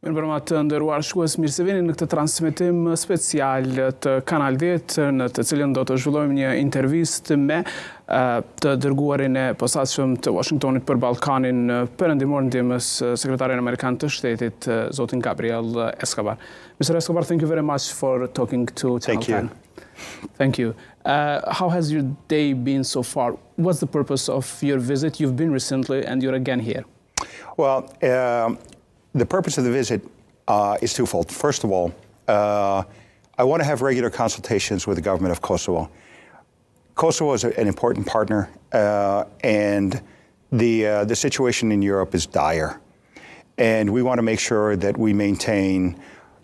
Mirëmbrëma të nderuar shikues, mirë se vini në këtë transmetim special të Kanal 10, në të cilin do të zhvillojmë një intervistë me të dërguarin e posaçëm të Washingtonit për Ballkanin perëndimor, ndihmës sekretarin amerikan të shtetit, zotin Gabriel Escobar. Mr. Escobar, thank you very much for talking to Channel 10. Thank you. How has your day been so far? What's the purpose of your visit? You've been recently and you're again here. Well, the purpose of the visit is twofold. First of all, I want to have regular consultations with the government of Kosovo. Kosovo is an important partner, and the situation in Europe is dire. And we want to make sure that we maintain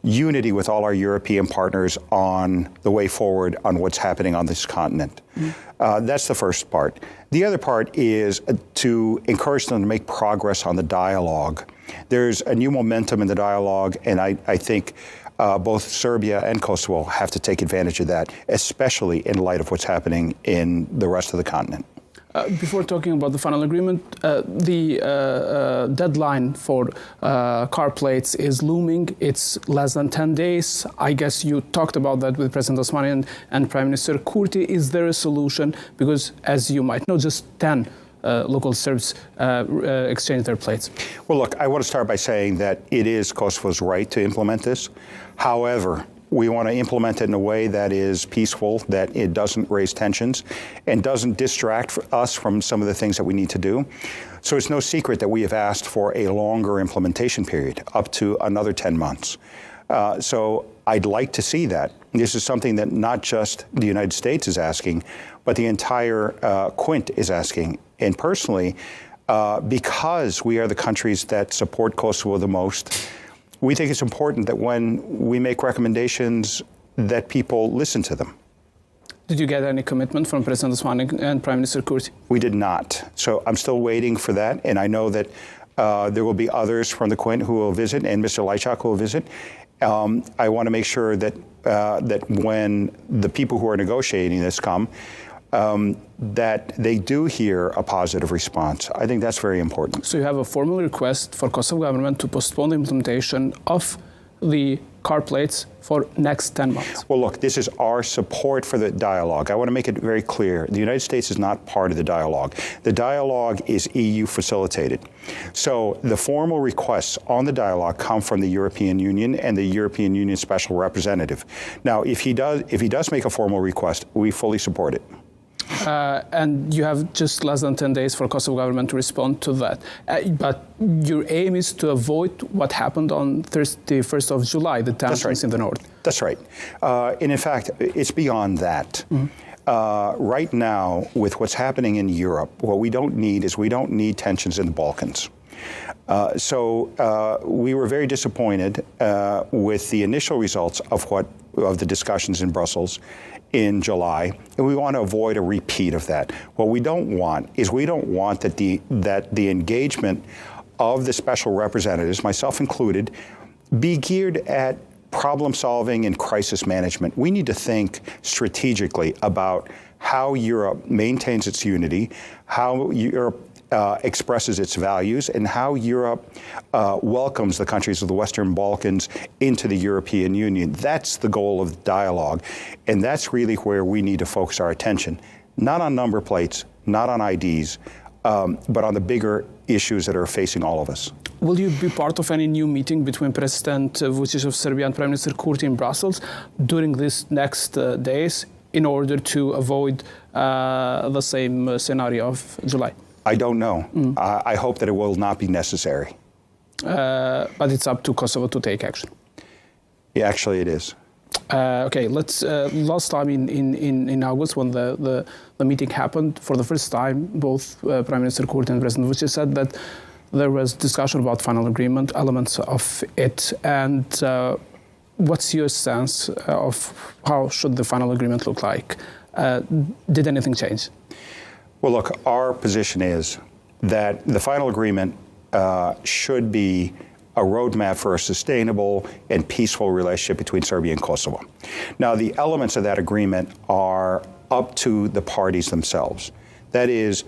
unity with all our European partners on the way forward on what's happening on this continent. That's the first part. The other part is to encourage them to make progress on the dialogue. There's a new momentum in the dialogue, and I think both Serbia and Kosovo have to take advantage of that, especially in light of what's happening in the rest of the continent. Before talking about the final agreement, the deadline for car plates is looming. It's less than 10 days. I guess you talked about that with President Osmani and Prime Minister Kurti. Is there a solution? Because, as you might know, just 10 local Serbs exchanged their plates. Well, look, I want to start by saying that it is Kosovo's right to implement this. However, we want to implement it in a way that is peaceful, that it doesn't raise tensions, and doesn't distract us from some of the things that we need to do. So it's no secret that we have asked for a longer implementation period, up to another 10 months. So I'd like to see that. This is something that not just the United States is asking, but the entire Quint is asking. And personally, because we are the countries that support Kosovo the most, we think it's important that when we make recommendations that people listen to them. Did you get any commitment from President Osmani and Prime Minister Kurti? We did not. So I'm still waiting for that, and I know that there will be others from the Quint who will visit, and Mr. Lajčák who will visit. I want to make sure that that when the people who are negotiating this come, that they do hear a positive response. I think that's very important. So you have a formal request for Kosovo government to postpone the implementation of the car plates for next 10 months. Well, look, this is our support for the dialogue. I want to make it very clear. The United States is not part of the dialogue. The dialogue is EU facilitated. So the formal requests on the dialogue come from the European Union and the European Union Special Representative. Now, if he does make a formal request, we fully support it. And you have just less than 10 days for Kosovo government to respond to that. But your aim is to avoid what happened on Thursday, 1st of July, the tensions in the north. That's right. And in fact, it's beyond that. Right now, with what's happening in Europe, what we don't need tensions in the Balkans. So we were very disappointed with the initial results of the discussions in Brussels in July, and we want to avoid a repeat of that. What we don't want is that the engagement of the special representatives, myself included, be geared at problem solving and crisis management. We need to think strategically about how Europe maintains its unity, how Europe expresses its values, and how Europe welcomes the countries of the Western Balkans into the European Union. That's the goal of the dialogue, and that's really where we need to focus our attention, not on number plates, not on IDs, but on the bigger issues that are facing all of us. Will you be part of any new meeting between President Vučić of Serbia and Prime Minister Kurti in Brussels during these next days in order to avoid the same scenario of July? I don't know. I hope that it will not be necessary. But it's up to Kosovo to take action. Yeah, actually it is. Okay, let's last time in August when the meeting happened, for the first time, both Prime Minister Kurti and President Vučić said that there was discussion about final agreement, elements of it. And what's your sense of how should the final agreement look like? Did anything change? Well, look, our position is that the final agreement should be a roadmap for a sustainable and peaceful relationship between Serbia and Kosovo. Now, the elements of that agreement are up to the parties themselves. That is,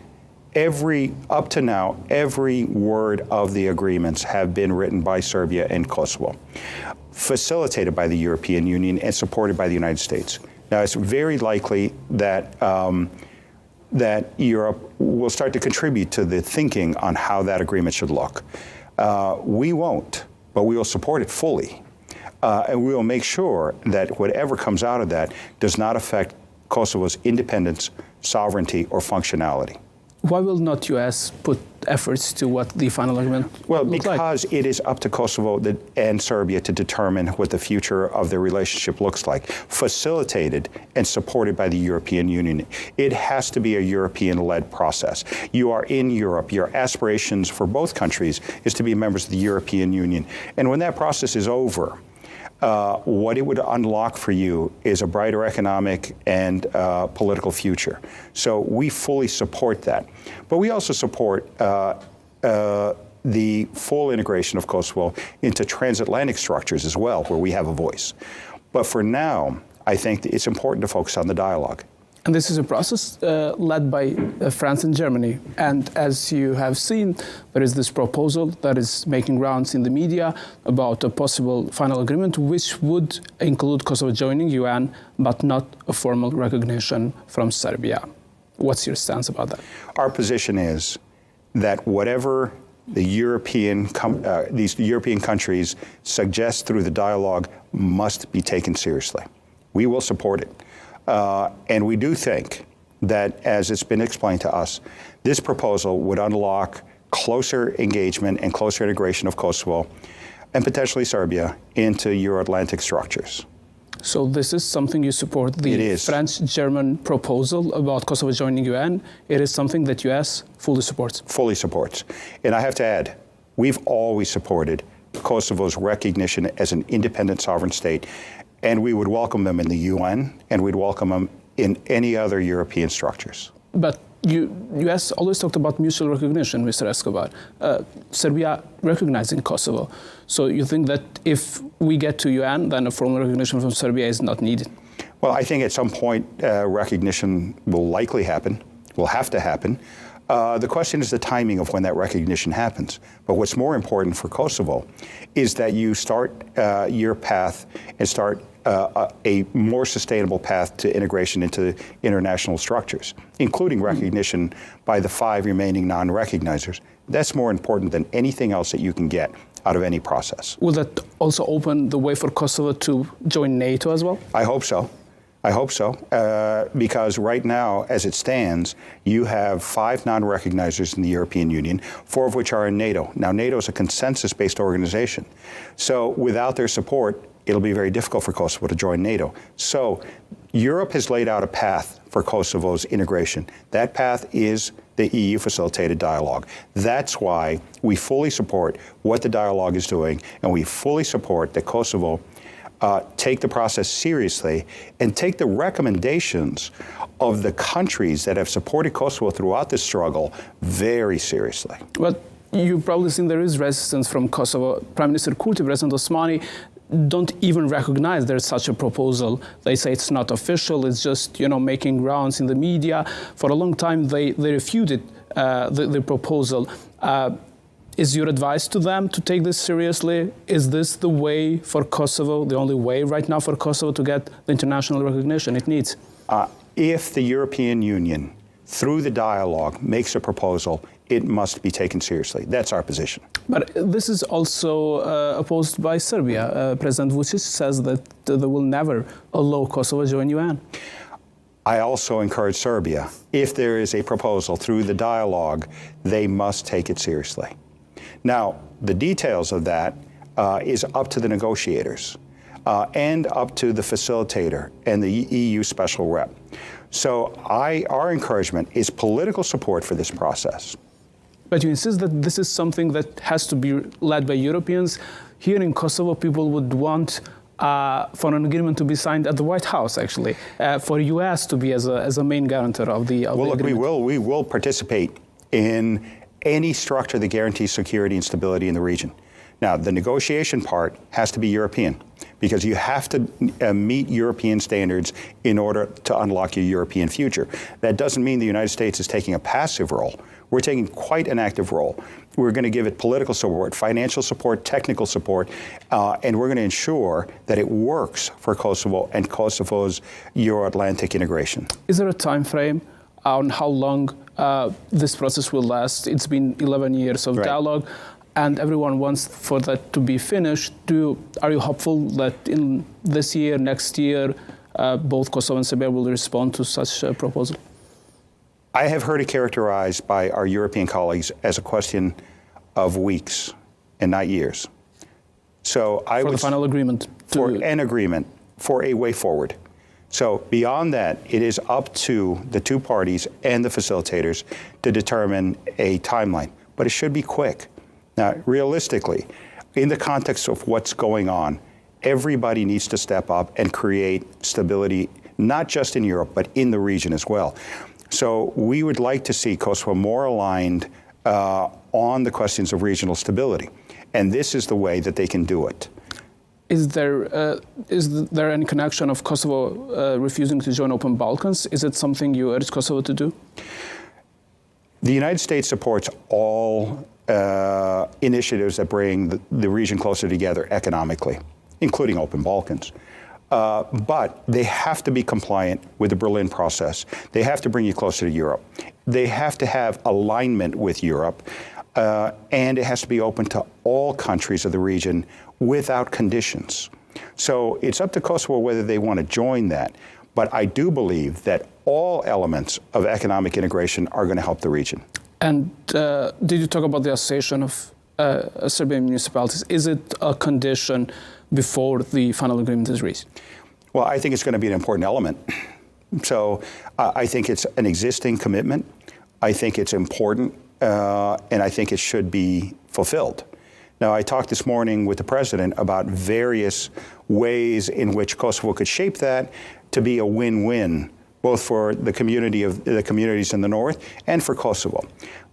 Up to now, every word of the agreements have been written by Serbia and Kosovo, facilitated by the European Union and supported by the United States. Now, it's very likely that that Europe will start to contribute to the thinking on how that agreement should look. We won't, but we will support it fully. And we will make sure that whatever comes out of that does not affect Kosovo's independence, sovereignty, or functionality. Why will not U.S. put efforts to what the final agreement Well, look because like? it is up to Kosovo and Serbia to determine what the future of their relationship looks like, facilitated and supported by the European Union. It has to be a European-led process. You are in Europe. Your aspirations for both countries is to be members of the European Union. And when that process is over, what it would unlock for you is a brighter economic and political future. So we fully support that. But we also support the full integration of Kosovo into transatlantic structures as well, where we have a voice. But for now, I think that it's important to focus on the dialogue. And this is a process led by France and Germany. And as you have seen, there is this proposal that is making rounds in the media about a possible final agreement, which would include Kosovo joining UN, but not a formal recognition from Serbia. What's your stance about that? Our position is that whatever the these European countries suggest through the dialogue must be taken seriously. We will support it. And we do think that, as it's been explained to us, this proposal would unlock closer engagement and closer integration of Kosovo and potentially Serbia into Euro-Atlantic structures. So this is something you support, the French-German proposal about Kosovo joining UN. It is something that U.S. fully supports. Fully supports. And I have to add, we've always supported Kosovo's recognition as an independent sovereign state. And we would welcome them in the UN, and we'd welcome them in any other European structures. But U.S. always talked about mutual recognition, Mr. Escobar. Serbia recognizing Kosovo. So you think that if we get to UN, then a formal recognition from Serbia is not needed? Well, I think at some point recognition will likely happen, will have to happen. The question is the timing of when that recognition happens. But what's more important for Kosovo is that you start your path and start a more sustainable path to integration into international structures, including recognition by the 5 remaining non-recognizers. That's more important than anything else that you can get out of any process. Will that also open the way for Kosovo to join NATO as well? I hope so. I hope so, because right now, as it stands, you have 5 non-recognizers in the European Union, 4 of which are in NATO. Now, NATO is a consensus-based organization. So without their support, it'll be very difficult for Kosovo to join NATO. So Europe has laid out a path for Kosovo's integration. That path is the EU-facilitated dialogue. That's why we fully support what the dialogue is doing, and we fully support that Kosovo take the process seriously and take the recommendations of the countries that have supported Kosovo throughout this struggle very seriously. But you've probably seen there is resistance from Kosovo. Prime Minister Kurti, President Osmani don't even recognize there's such a proposal. They say it's not official, it's just, making rounds in the media. For a long time, they refuted the proposal. Is your advice to them to take this seriously? Is this the way for Kosovo, the only way right now for Kosovo to get the international recognition it needs? If the European Union, through the dialogue, makes a proposal, it must be taken seriously. That's our position. But this is also opposed by Serbia. President Vučić says that they will never allow Kosovo to join UN. I also encourage Serbia, if there is a proposal through the dialogue, they must take it seriously. Now, the details of that is up to the negotiators and up to the facilitator and the EU special rep. So our encouragement is political support for this process. But you insist that this is something that has to be led by Europeans. Here in Kosovo, people would want for an agreement to be signed at the White House, actually, for U.S. to be as a main guarantor of the agreement. We will participate in any structure that guarantees security and stability in the region. Now, the negotiation part has to be European, because you have to meet European standards in order to unlock your European future. That doesn't mean the United States is taking a passive role. We're taking quite an active role. We're going to give it political support, financial support, technical support, and we're going to ensure that it works for Kosovo and Kosovo's Euro-Atlantic integration. Is there a time frame on how long this process will last? It's been 11 years of dialogue, and everyone wants for that to be finished. Are you hopeful that in this year, next year, both Kosovo and Serbia will respond to such a proposal? I have heard it characterized by our European colleagues as a question of weeks and not years. So I would, for the final agreement? For an agreement, for a way forward. So beyond that, it is up to the two parties and the facilitators to determine a timeline, but it should be quick. Now, realistically, in the context of what's going on, everybody needs to step up and create stability, not just in Europe, but in the region as well. So we would like to see Kosovo more aligned on the questions of regional stability, and this is the way that they can do it. Is there any connection of Kosovo refusing to join Open Balkans? Is it something you urge Kosovo to do? The United States supports all initiatives that bring the region closer together economically, including Open Balkans. But they have to be compliant with the Berlin process. They have to bring you closer to Europe. They have to have alignment with Europe, and it has to be open to all countries of the region without conditions. So it's up to Kosovo whether they want to join that. But I do believe that all elements of economic integration are going to help the region. And did you talk about the association of Serbian municipalities? Is it a condition before the final agreement is reached? Well, I think it's going to be an important element. So I think it's an existing commitment. I think it's important, and I think it should be fulfilled. Now, I talked this morning with the president about various ways in which Kosovo could shape that to be a win-win, both for the communities in the north and for Kosovo.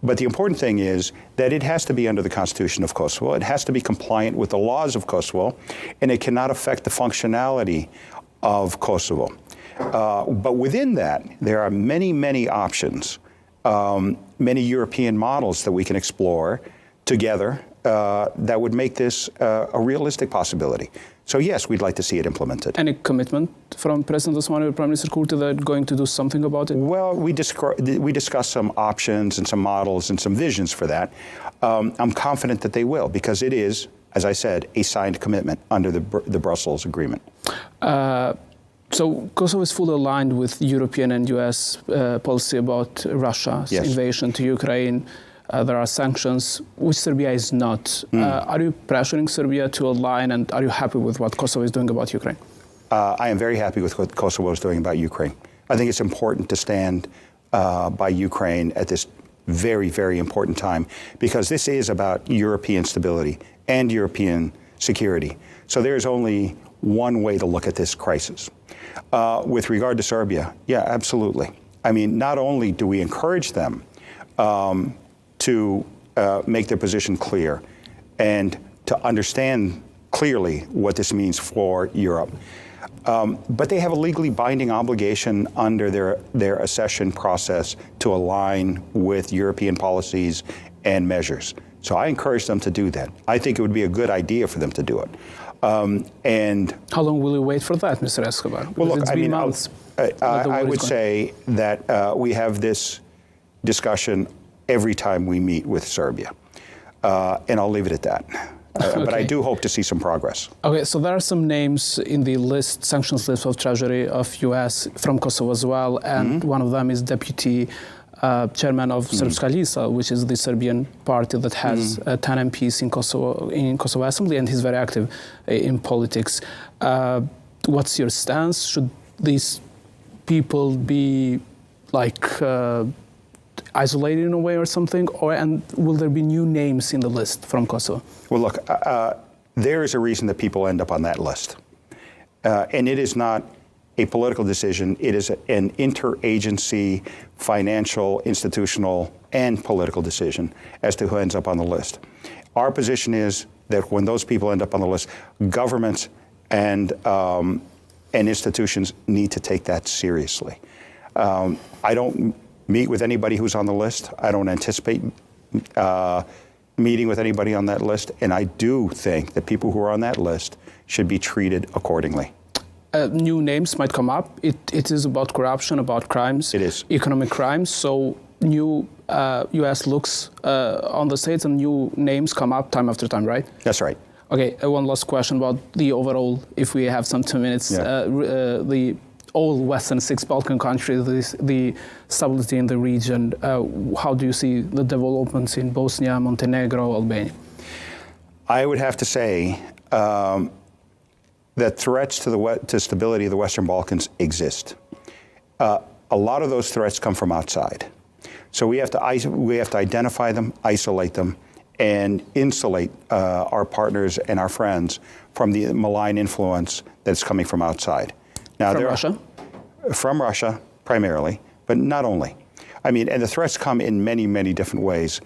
But the important thing is that it has to be under the Constitution of Kosovo. It has to be compliant with the laws of Kosovo, and it cannot affect the functionality of Kosovo. But within that, there are many, many options, many European models that we can explore together that would make this a realistic possibility. So yes, we'd like to see it implemented. Any commitment from President Osmani or Prime Minister Kurti that they're going to do something about it? Well, we discussed some options and some models and some visions for that. I'm confident that they will, because it is, as I said, a signed commitment under the Brussels agreement. So Kosovo is fully aligned with European and U.S. Policy about Russia's invasion to Ukraine. There are sanctions, which Serbia is not. Are you pressuring Serbia to align, and are you happy with what Kosovo is doing about Ukraine? I am very happy with what Kosovo is doing about Ukraine. I think it's important to stand by Ukraine at this very, very important time, because this is about European stability and European security. So there's only one way to look at this crisis. With regard to Serbia, yeah, absolutely. I mean, not only do we encourage them to make their position clear and to understand clearly what this means for Europe, but they have a legally binding obligation under their accession process to align with European policies and measures. So I encourage them to do that. I think it would be a good idea for them to do it. And how long will you wait for that, Mr. Escobar? Well, look, it's been months. I would say that we have this discussion every time we meet with Serbia, and I'll leave it at that. Okay. But I do hope to see some progress. Okay, so there are some names in the sanctions list of Treasury of U.S. from Kosovo as well, and one of them is Deputy Chairman of Srpska Lista, which is the Serbian party that has 10 MPs in Kosovo Assembly, and he's very active in politics. What's your stance? Should these people be like isolated in a way or something, and will there be new names in the list from Kosovo? Well, look, there is a reason that people end up on that list, and it is not a political decision. It is an interagency, financial, institutional, and political decision as to who ends up on the list. Our position is that when those people end up on the list, governments and institutions need to take that seriously. I don't meet with anybody who's on the list. I don't anticipate meeting with anybody on that list, and I do think that people who are on that list should be treated accordingly. New names might come up. It is about corruption, about crimes. It is. Economic crimes. So new U.S. looks on the states and new names come up time after time, right? That's right. Okay, one last question about the overall, if we have some 2 minutes, the all Western 6 Balkan countries, the stability in the region. How do you see the developments in Bosnia, Montenegro, Albania? I would have to say that threats to stability of the Western Balkans exist. A lot of those threats come from outside. So we have to identify them, isolate them, and insulate our partners and our friends from the malign influence that's coming from outside. Now, from Russia? From Russia, primarily, but not only. I mean, and the threats come in many, many different ways: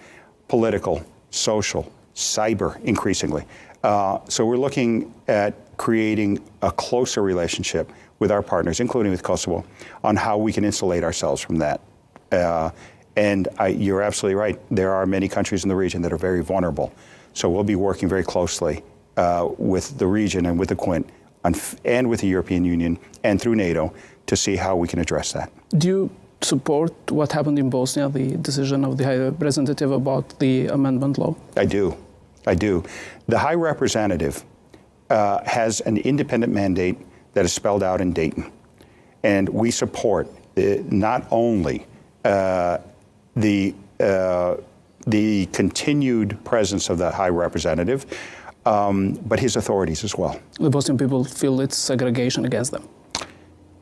political, social, cyber, increasingly. So we're looking at creating a closer relationship with our partners, including with Kosovo, on how we can insulate ourselves from that. And you're absolutely right. There are many countries in the region that are very vulnerable. So we'll be working very closely with the region and with the Quint and with the European Union and through NATO to see how we can address that. Do you support what happened in Bosnia, the decision of the High Representative about the amendment law? I do. I do. The High Representative has an independent mandate that is spelled out in Dayton. And we support not only the continued presence of the High Representative, but his authorities as well. The Bosnian people feel it's segregation against them.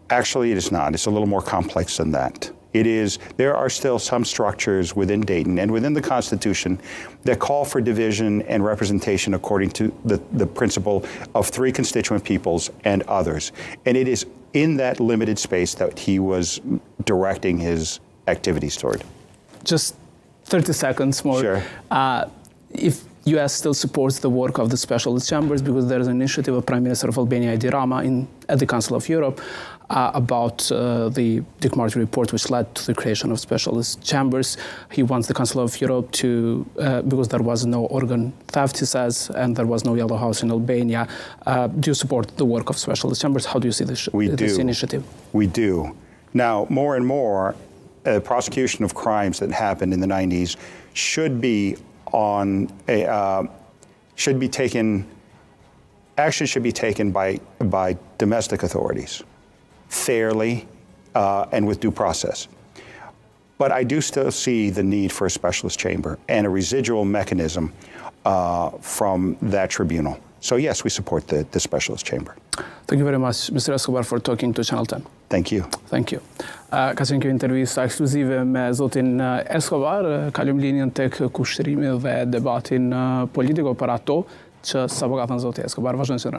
Actually, it is not. It's a little more complex than that. There are still some structures within Dayton and within the Constitution that call for division and representation according to the principle of 3 constituent peoples and others. And it is in that limited space that he was directing his activities toward. Just 30 seconds more. Sure. If U.S. still supports the work of the specialist chambers, because there is an initiative of Prime Minister of Albania, Edi Rama, at the Council of Europe about the Dick Marty report, which led to the creation of specialist chambers. He wants the Council of Europe to, because there was no organ theft, he says, and there was no Yellow House in Albania. Do you support the work of specialist chambers? How do you see this initiative? We do. Now, more and more, prosecution of crimes that happened in the 90s should be action should be taken by domestic authorities, fairly and with due process. But I do still see the need for a specialist chamber and a residual mechanism from that tribunal. So yes, we support the specialist chamber. Thank you very much, Mr. Escobar, for talking to Channel 10. Thank you. Thank you. Ka qenë kjo intervista ekskluzive me zotin Escobar. Kalojmë linjën tek kushtërimi dhe debatin politiko për ato që sapo ka thënë zoti Escobar. Vazhdojmë së